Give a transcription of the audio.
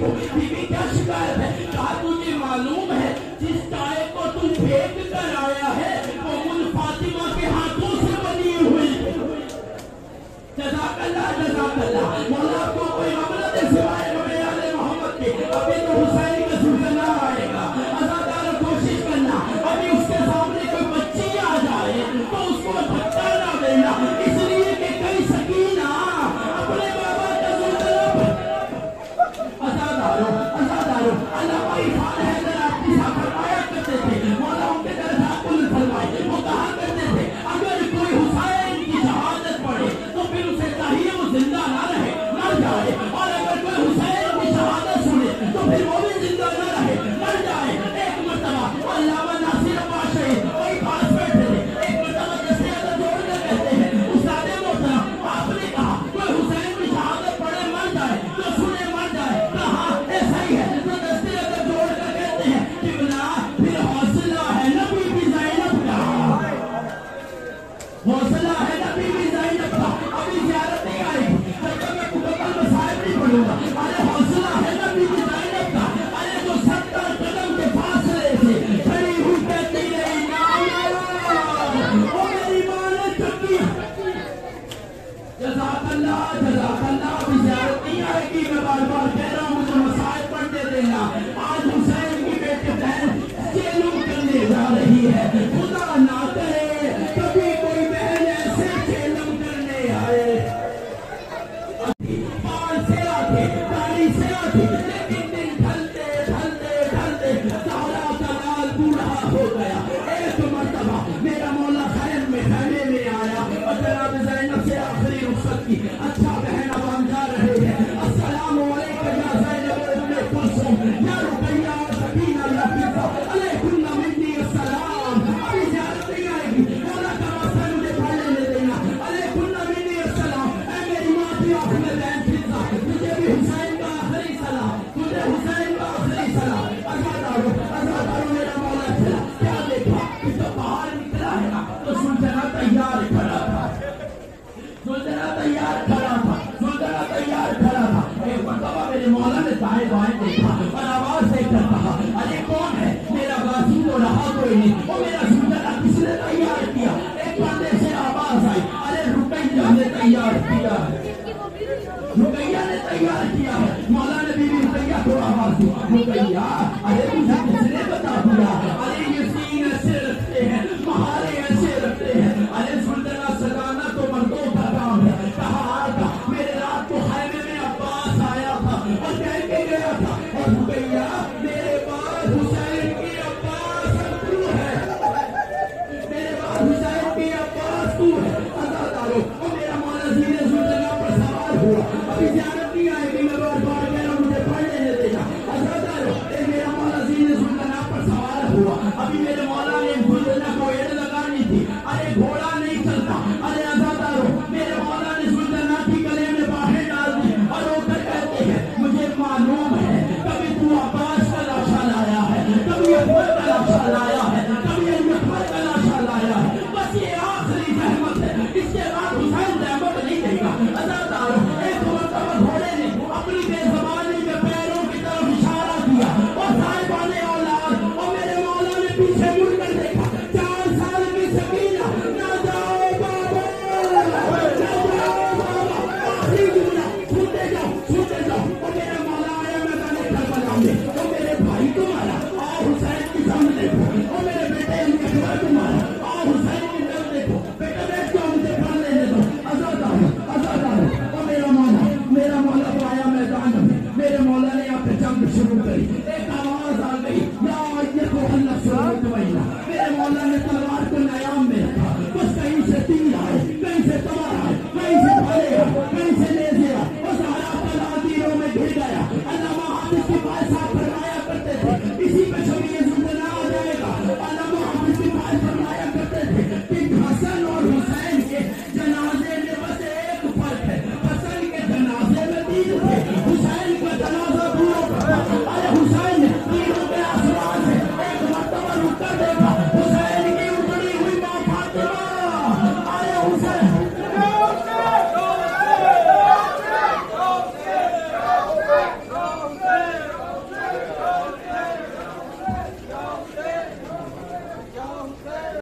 को, बीवी क्या शिकायत है? कहा तुझे मालूम है जिस चाय को तू फेंक कर आया है वो मुन फातिमा के हाथों से बनी हुई। जज़ाकल्लाह जज़ाकल्लाह। मौला को कोई ममलत सिवाय आले मोहम्मद के अभी तो हुसैन का सुल्ताना आएगा। अज़ादार कोशिश करना अभी उसके सामने कोई बच्ची आ जाए तो उसको धक्का ना देना, इसलिए कि कई सकीना अपने बाबा का सुल्ताना। अज़ादारों अज़ादारों अल्लामा इरफान हैदर आपकी साथ फरमाया करते थे, मौला उनके दरगाह कुल फरमाए, वो कहा करते थे अगर कोई हुसैन की शहादत पढ़े तो फिर उसे चाहिए वो जिंदा ना रहे, मर जाए, और अगर कोई हुसैन की शहादत सुने तो फिर वो भी जिंदा ना रहे, मर जाए। एक मर्तबा अल्लामा नासिर अब्बास शहीद वही पास बैठे थे, एक मर्तबा जैसे अगर जोड़कर कहते हैं उस्ताद मोहतरम आपने कहा कोई हुसैन की शहादत पढ़े मर जाए तो सुने मर जाए, कहा ऐसा ही है। तो दस्ते अगर जोड़कर कहते हैं कि बिना फिर हौसला है नबी भी ज़ैनब का, हौसला है नबी भी ज़ैनब का। अभी ज़ियारत नहीं आएगी जब तक मैं मुकम्मल मसाइब नहीं पढ़ूंगा। अरे हौसला है नबी भी ज़ैनब का। अरे जो 70 कदम के फासले से खड़ी हुई कहती रही नाम ओ मेरी माँ ने चुकी। जज़ाकल्लाह जज़ाकल्लाह। अभी ज़ियारत नहीं आएगी, मैं बार बार कह रहा हूँ मुझे मसाइब पढ़ने देना। आज हुसैन की बेटी बहन जेलूम करने जा रही है, खुदा ना करे कभी कोई बहन ऐसे जेलम करने आए। बाल से आते दाढ़ी से आते, लेकिन दिन ढलते ढलते ढलते सारा कलाल बूढ़ा हो गया। एक मर्तबा मेरा मौला खैर में खैमे में आया और जनाब ज़ैनब से आखिरी रुखसत की। अच्छा बहन अब हम जा रहे हैं, अस्सलामु अलैकुम या ज़ैनब इब्ने कुलसूम या रुकैया सकीना या फिज़ा अलैकुन्ना मिन्नी अस्सलाम। अभी ज़ियारत नहीं आएगी, मौला का वास्ता मुझे पढ़ लेने देना। अलैकुन्ना मिन्नी अस्सलाम। ऐ मेरी माँ की आँख में बहन फिज़ा, तुझे भी हुसैन का आखिरी सलाम, तुझे हुसैन का आखिरी सलाम। अज़ादारों अज़ादारों मेरा मौला चला, क्या देखा कि जब बाहर निकला है ना तो सुल्ताना तैयार खड़ा था, सुल्ताना तैयार खड़ा था, सुल्ताना तैयार खड़ा था। एक मर्तबा मेरे मौला ने दाएं बाएं देखा और आवाज देकर कहा अरे कौन है? मेरा गाजी तो रहा कोई नहीं, वो मेरा सुल्ताना किसने तैयार किया? एक पर्दे से आवाज आई अरे रुकैया ने तैयार किया है, रुकैया ने तैयार किया है। मौला ने बीवी रुकैया को आवाज दी, रुकैया अरे मुझे किसने बता दिया? अरे ये सीन ऐसे रखते हैं, महारे ऐसे रखते हैं। अरे सुल्ताना सजाना तो मर्दों का काम है। कहा आका मेरे रात को खैमे में अब्बास आया था और कह के गया था और रुकैया मेरे बाद हुसैन की अब्बास तू है, मेरे बाद हुसैन की अब्बास तू है। अज़ादारों और मेरा मौला ज़ीने सुल्ताना पर सवार हुआ। अभी ज़ियारत नहीं आएगी, मैं बार बार कह रहा हूँ मुझे पढ़ लेने देना। अज़ादारों मेरा मौला ज़ीने सुल्ताना पर सवार हुआ। अभी मेरे मौला ने सुल्ताना को एड़ लगानी थी, अरे घोड़ा नहीं चलता। अरे अज़ादारों मेरे मौला ने सुल्ताना की गले में बाहें डाल दी और रोकर कहते हैं मुझे मालूम है कभी तू अब्बास का लाशा लाया है, कभी अकबर का लाशा लाया है, कभी अकबर का लाशा लाया है, बस ये आखिरी रहमत है, इसके बाद हुसैन रहमत नहीं देगा। अज़ादारों एक मर्तबा घोड़े ने अपनी बेज़बानी में पैरों की तरफ इशारा किया और साहिबाने औलाद और मेरे मौला ने पीछे मुड़ कर देखा। 4 साल की सकीना ना जाओ बाबा, ना जाओ बाबा, आखिरी जुमला सुनते जाओ। और मेरा मौला आया मैदाने करबला में, और मेरे भाई को मारा और हुसैन की जान देखो, और मेरे बेटे अकबर को मारा और हुसैन की जान देखो। बेटा बैठ जाओ, मुझे पढ़ लेने दो। अज़ादारों और मेरा मौला तो आया मैदान में। मेरे मौला ने यहाँ पे जंग शुरू करी, एक आवाज आ गई या अल्लाह शुरू महीना। मेरे मौला ने तलवार को नायाम में रखा, बस कहीं से तीर आए, कहीं से तलवार आए, कहीं से भाले आए, कहीं से नेज़े आए, और सारा तलवार तीरों में घिर गया। अल्लामा हाफिज़ के पास साहब फरमाया करते थे इसी पे शमीए सुल्ताना आ जाएगा। अल्लामा हाफिज़ के पास फरमाया करते थे कि हसन और हुसैन के जनाजे में बस एक फर्क है, हसन के जनाजे में तीर थे, हुसैन का जनाजा दूर था। अरे हुसैन तीरों के आसमान से एक मर्तबा रुक कर देखा